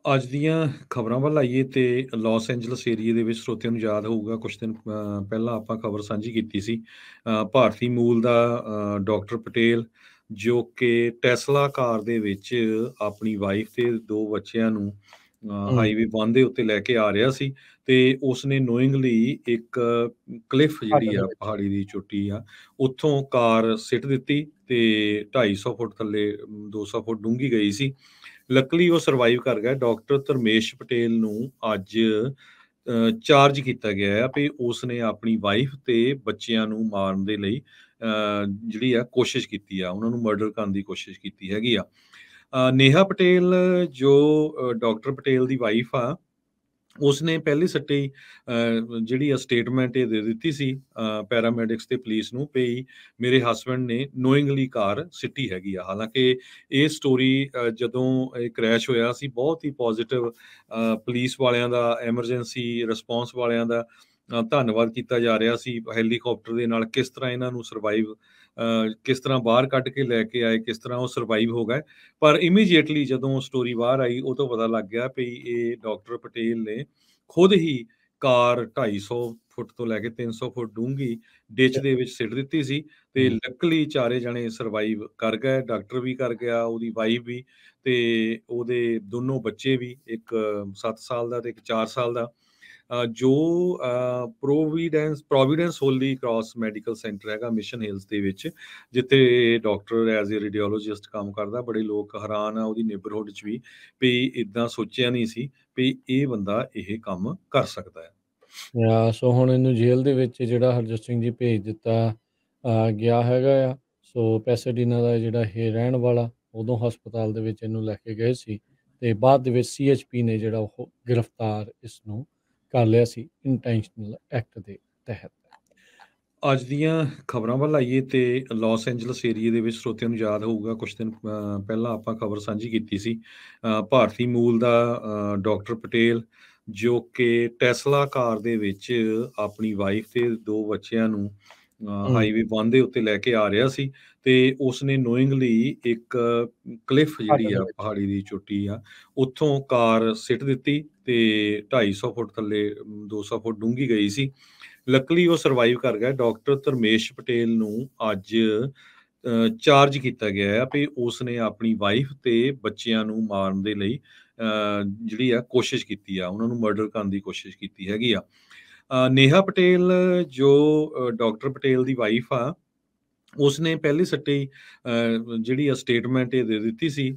ਅੱਜ ਦੀਆਂ ਖਬਰਾਂ ਵੱਲ ਆਈਏ ਤੇ ਲਾਸ ਐਂਜਲਸ ਏਰੀਏ ਦੇ ਵਿੱਚ ਸਰੋਤਿਆਂ ਨੂੰ ਯਾਦ ਹੋਊਗਾ ਕੁਝ ਦਿਨ ਪਹਿਲਾਂ ਆਪਾਂ ਖਬਰ ਸਾਂਝੀ ਕੀਤੀ ਸੀ। ਭਾਰਤੀ ਮੂਲ ਦਾ ਡਾਕਟਰ ਪਟੇਲ ਜੋ ਕਿ ਟੈਸਲਾ ਕਾਰ ਦੇ ਵਿੱਚ ਆਪਣੀ ਵਾਈਫ ਤੇ 2 ਬੱਚਿਆਂ ਨੂੰ हुँ, ਹਾਈਵੇ 1 ਦੇ ਉੱਤੇ ਲੈ ਕੇ ਆ ਰਿਹਾ ਸੀ ਤੇ ਉਸਨੇ ਨੋਇੰਗਲੀ ਇੱਕ ਕਲਿਫ ਜਿਹੜੀ ਘਾਟੇ ਦੇ ਆ ਵਿੱਚ। ਪਹਾੜੀ ਦੀ ਚੋਟੀ ਆ, ਉੱਥੋਂ ਕਾਰ ਸਿੱਟ ਦਿੱਤੀ ਤੇ 250 ਫੁੱਟ ਥੱਲੇ 200 ਫੁੱਟ ਡੂੰਘੀ ਗਈ ਸੀ। ਲੱਕਲੀ ਉਹ ਸਰਵਾਈਵ ਕਰ ਗਿਆ। ਡਾਕਟਰ ਧਰਮੇਸ਼ ਪਟੇਲ ਨੂੰ ਅੱਜ ਚਾਰਜ ਕੀਤਾ ਗਿਆ ਆ ਵੀ ਉਸਨੇ ਆਪਣੀ ਵਾਈਫ ਤੇ ਬੱਚਿਆਂ ਨੂੰ ਮਾਰਨ ਦੇ ਲਈ ਜਿਹੜੀ ਆ ਕੋਸ਼ਿਸ਼ ਕੀਤੀ ਆ, ਉਹਨਾਂ ਨੂੰ ਮਰਡਰ ਕਰਨ ਦੀ ਕੋਸ਼ਿਸ਼ ਕੀਤੀ ਹੈਗੀ ਆ। ਨੇਹਾ ਪਟੇਲ ਜੋ ਡਾਕਟਰ ਪਟੇਲ ਦੀ ਵਾਈਫ ਆ, ਉਸਨੇ ਪਹਿਲੇ ਸੱਟੇ ਹੀ ਜਿਹੜੀ ਆ ਸਟੇਟਮੈਂਟ ਇਹ ਦੇ ਦਿੱਤੀ ਸੀ ਪੈਰਾਮੈਡਿਕਸ ਤੇ ਪੁਲਿਸ ਨੂੰ ਵੀ ਮੇਰੇ ਹਸਬੈਂਡ ਨੇ ਨੋਇੰਗਲੀ ਕਾਰ ਸਿੱਟੀ ਹੈਗੀ ਆ। ਹਾਲਾਂਕਿ ਇਹ ਸਟੋਰੀ ਜਦੋਂ ਇਹ ਕ੍ਰੈਸ਼ ਹੋਇਆ ਸੀ ਬਹੁਤ ਹੀ ਪੋਜ਼ਿਟਿਵ ਪੁਲਿਸ ਵਾਲਿਆਂ ਦਾ, ਐਮਰਜੈਂਸੀ ਰਿਸਪੌਂਸ ਵਾਲਿਆਂ ਦਾ ਧੰਨਵਾਦ ਕੀਤਾ ਜਾ ਰਿਹਾ ਸੀ। ਹੈਲੀਕਾਪਟਰ ਦੇ ਨਾਲ ਕਿਸ ਤਰ੍ਹਾਂ ਇਹਨਾਂ ਨੂੰ ਸਰਵਾਈਵ ਕਿਸ ਤਰ੍ਹਾਂ ਬਾਹਰ ਕੱਢ ਕੇ ਲੈ ਕੇ ਆਏ, ਕਿਸ ਤਰ੍ਹਾਂ ਉਹ ਸਰਵਾਈਵ ਹੋ ਗਏ। ਪਰ ਇਮੀਡੀਏਟਲੀ ਜਦੋਂ ਸਟੋਰੀ ਬਾਹਰ ਆਈ ਉਹ ਤੋਂ ਪਤਾ ਲੱਗ ਗਿਆ ਵੀ ਇਹ ਡਾਕਟਰ ਪਟੇਲ ਨੇ ਖੁਦ ਹੀ ਕਾਰ 250 ਫੁੱਟ ਤੋਂ ਲੈ ਕੇ 300 ਫੁੱਟ ਡੂੰਘੀ ਡਿੱਚ ਦੇ ਵਿੱਚ ਸਿੱਟ ਦਿੱਤੀ ਸੀ ਤੇ हुँ, ਲੱਕਲੀ ਚਾਰੇ ਜਣੇ ਸਰਵਾਈਵ ਕਰ ਗਏ। ਡਾਕਟਰ ਵੀ ਕਰ ਗਿਆ, ਉਹਦੀ ਵਾਈਫ ਵੀ ਤੇ ਉਹਦੇ ਦੋਨੋਂ ਬੱਚੇ ਵੀ, ਇੱਕ 7 ਸਾਲ ਦਾ ਤੇ ਇੱਕ 4 ਸਾਲ ਦਾ। ਜੋ ਪ੍ਰੋਵੀਡੈਂਸ ਹੋਲੀ ਕ੍ਰਾਸ ਮੈਡੀਕਲ ਸੈਂਟਰ ਹੈਗਾ ਮਿਸ਼ਨ ਹਿਲਸ ਦੇ ਵਿੱਚ, ਜਿੱਥੇ ਡਾਕਟਰ ਐਜ਼ ਏ ਰੇਡੀਓਲੋਜਿਸਟ ਕੰਮ ਕਰਦਾ। ਬੜੇ ਲੋਕ ਹੈਰਾਨ ਆ ਉਹਦੀ ਨੇਬਰਹੁੱਡ 'ਚ ਵੀ ਇੱਦਾਂ ਸੋਚਿਆ ਨਹੀਂ ਸੀ ਵੀ ਇਹ ਬੰਦਾ ਇਹ ਕੰਮ ਕਰ ਸਕਦਾ ਹੈ। ਸੋ ਹੁਣ ਇਹਨੂੰ ਜੇਲ੍ਹ ਦੇ ਵਿੱਚ ਜਿਹੜਾ ਹਰਜੋਤ ਸਿੰਘ ਜੀ ਭੇਜ ਦਿੱਤਾ ਗਿਆ ਹੈਗਾ ਆ। ਸੋ ਪੈਸਾਡੀਨਾ ਦਾ ਜਿਹੜਾ ਇਹ ਰਹਿਣ ਵਾਲਾ, ਉਦੋਂ ਹਸਪਤਾਲ ਦੇ ਵਿੱਚ ਇਹਨੂੰ ਲੈ ਕੇ ਗਏ ਸੀ ਤੇ ਬਾਅਦ ਦੇ ਵਿੱਚ ਸੀਐਚਪੀ ਨੇ ਜਿਹੜਾ ਉਹ ਗ੍ਰਿਫਤਾਰ ਇਸ ਨੂੰ ਕਰ ਲਿਆ ਸੀ ਇੰਟੈਂਸ਼ਨਲ ਐਕਟ ਦੇ ਤਹਿਤ। ਅੱਜ ਦੀਆਂ ਖਬਰਾਂ ਵੱਲ ਆਈਏ ਤੇ ਲਾਸ ਐਂਜਲਸ ਏਰੀਏ ਦੇ ਵਿੱਚ ਸਰੋਤਿਆਂ ਨੂੰ ਯਾਦ ਹੋਊਗਾ ਕੁਝ ਦਿਨ ਪਹਿਲਾਂ ਆਪਾਂ ਖਬਰ ਸਾਂਝੀ ਕੀਤੀ ਸੀ। ਭਾਰਤੀ ਮੂਲ ਦਾ ਡਾਕਟਰ ਪਟੇਲ ਜੋ ਕਿ ਟੈਸਲਾ ਕਾਰ ਦੇ ਵਿੱਚ ਆਪਣੀ ਵਾਈਫ ਤੇ 2 ਬੱਚਿਆਂ ਨੂੰ हुँ, ਹਾਈਵੇ 1 ਦੇ ਉੱਤੇ ਲੈ ਕੇ ਆ ਰਿਹਾ ਸੀ ਤੇ ਉਸਨੇ ਨੋਇੰਗਲੀ ਇੱਕ ਕਲਿਫ ਜਿਹੜੀ ਘਾਟੇ ਦੇ ਆ ਵਿੱਚ। ਪਹਾੜੀ ਦੀ ਚੋਟੀ ਆ, ਉੱਥੋਂ ਕਾਰ ਸਿੱਟ ਦਿੱਤੀ ਤੇ 250 ਫੁੱਟ ਥੱਲੇ 200 ਫੁੱਟ ਡੂੰਘੀ ਗਈ ਸੀ। ਲੱਕਲੀ ਉਹ ਸਰਵਾਈਵ ਕਰ ਗਿਆ। ਡਾਕਟਰ ਧਰਮੇਸ਼ ਪਟੇਲ ਨੂੰ ਅੱਜ ਚਾਰਜ ਕੀਤਾ ਗਿਆ ਆ ਵੀ ਉਸਨੇ ਆਪਣੀ ਵਾਈਫ ਤੇ ਬੱਚਿਆਂ ਨੂੰ ਮਾਰਨ ਦੇ ਲਈ ਜਿਹੜੀ ਆ ਕੋਸ਼ਿਸ਼ ਕੀਤੀ ਆ, ਉਹਨਾਂ ਨੂੰ ਮਰਡਰ ਕਰਨ ਦੀ ਕੋਸ਼ਿਸ਼ ਕੀਤੀ ਹੈਗੀ ਆ। ਨੇਹਾ ਪਟੇਲ ਜੋ ਡਾਕਟਰ ਪਟੇਲ ਦੀ ਵਾਈਫ ਆ, ਉਸਨੇ ਪਹਿਲੇ ਸੱਟੇ ਹੀ ਜਿਹੜੀ ਆ ਸਟੇਟਮੈਂਟ ਇਹ ਦੇ ਦਿੱਤੀ ਸੀ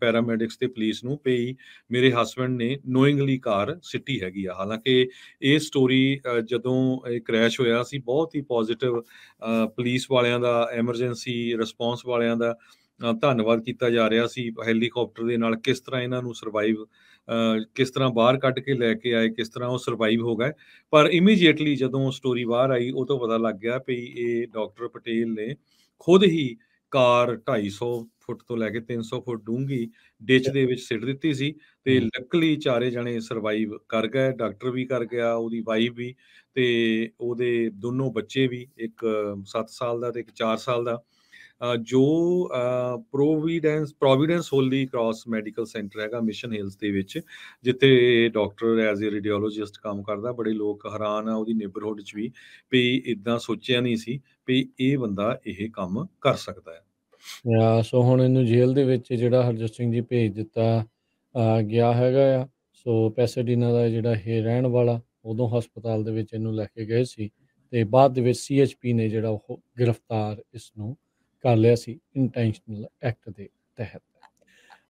ਪੈਰਾਮੈਡਿਕਸ ਤੇ ਪੁਲਿਸ ਨੂੰ ਵੀ ਮੇਰੇ ਹਸਬੈਂਡ ਨੇ ਨੋਇੰਗਲੀ ਕਾਰ ਸਿੱਟੀ ਹੈਗੀ ਆ। ਹਾਲਾਂਕਿ ਇਹ ਸਟੋਰੀ ਜਦੋਂ ਇਹ ਕ੍ਰੈਸ਼ ਹੋਇਆ ਸੀ ਬਹੁਤ ਹੀ ਪੋਜ਼ਿਟਿਵ ਪੁਲਿਸ ਵਾਲਿਆਂ ਦਾ, ਐਮਰਜੈਂਸੀ ਰਿਸਪੌਂਸ ਵਾਲਿਆਂ ਦਾ ਧੰਨਵਾਦ ਕੀਤਾ ਜਾ ਰਿਹਾ ਸੀ। ਹੈਲੀਕਾਪਟਰ ਦੇ ਨਾਲ ਕਿਸ ਤਰ੍ਹਾਂ ਇਹਨਾਂ ਨੂੰ ਸਰਵਾਈਵ ਕਿਸ ਤਰ੍ਹਾਂ ਬਾਹਰ ਕੱਢ ਕੇ ਲੈ ਕੇ ਆਏ, ਕਿਸ ਤਰ੍ਹਾਂ ਉਹ ਸਰਵਾਈਵ ਹੋ ਗਏ। ਪਰ ਇਮੀਡੀਏਟਲੀ ਜਦੋਂ ਸਟੋਰੀ ਬਾਹਰ ਆਈ ਉਹ ਤੋਂ ਪਤਾ ਲੱਗ ਗਿਆ ਵੀ ਇਹ ਡਾਕਟਰ ਪਟੇਲ ਨੇ ਖੁਦ ਹੀ ਕਾਰ 250 ਫੁੱਟ ਤੋਂ ਲੈ ਕੇ 300 ਫੁੱਟ ਡੂੰਘੀ ਡਿੱਚ ਦੇ ਵਿੱਚ ਸਿੱਟ ਦਿੱਤੀ ਸੀ ਤੇ हुँ, ਲੱਕਲੀ ਚਾਰੇ ਜਣੇ ਸਰਵਾਈਵ ਕਰ ਗਏ। ਡਾਕਟਰ ਵੀ ਕਰ ਗਿਆ, ਉਹਦੀ ਵਾਈਫ ਵੀ ਤੇ ਉਹਦੇ ਦੋਨੋਂ ਬੱਚੇ ਵੀ, ਇੱਕ 7 ਸਾਲ ਦਾ ਤੇ ਇੱਕ 4 ਸਾਲ ਦਾ। ਜੋ ਪ੍ਰੋਵੀਡੈਂਸ ਹੋਲੀ ਕ੍ਰਾਸ ਮੈਡੀਕਲ ਸੈਂਟਰ ਹੈਗਾ ਮਿਸ਼ਨ ਹਿਲਸ ਦੇ ਵਿੱਚ, ਜਿੱਥੇ ਡਾਕਟਰ ਐਜ਼ ਏ ਰੇਡੀਓਲੋਜਿਸਟ ਕੰਮ ਕਰਦਾ। ਬੜੇ ਲੋਕ ਹੈਰਾਨ ਆ ਉਹਦੀ ਨੇਬਰਹੁੱਡ 'ਚ ਵੀ ਇੱਦਾਂ ਸੋਚਿਆ ਨਹੀਂ ਸੀ ਵੀ ਇਹ ਬੰਦਾ ਇਹ ਕੰਮ ਕਰ ਸਕਦਾ ਹੈ। ਸੋ ਹੁਣ ਇਹਨੂੰ ਜੇਲ੍ਹ ਦੇ ਵਿੱਚ ਜਿਹੜਾ ਹਰਜੋਤ ਸਿੰਘ ਜੀ ਭੇਜ ਦਿੱਤਾ ਗਿਆ ਹੈਗਾ ਆ। ਸੋ ਪੈਸਾਡੀਨਾ ਦਾ ਜਿਹੜਾ ਇਹ ਰਹਿਣ ਵਾਲਾ, ਉਦੋਂ ਹਸਪਤਾਲ ਦੇ ਵਿੱਚ ਇਹਨੂੰ ਲੈ ਕੇ ਗਏ ਸੀ ਤੇ ਬਾਅਦ ਦੇ ਵਿੱਚ ਸੀਐਚਪੀ ਨੇ ਜਿਹੜਾ ਉਹ ਗ੍ਰਿਫਤਾਰ ਇਸ ਨੂੰ ਕਰ ਲਿਆ ਸੀ ਇੰਟੈਂਸ਼ਨਲ ਐਕਟ ਦੇ ਤਹਿਤ।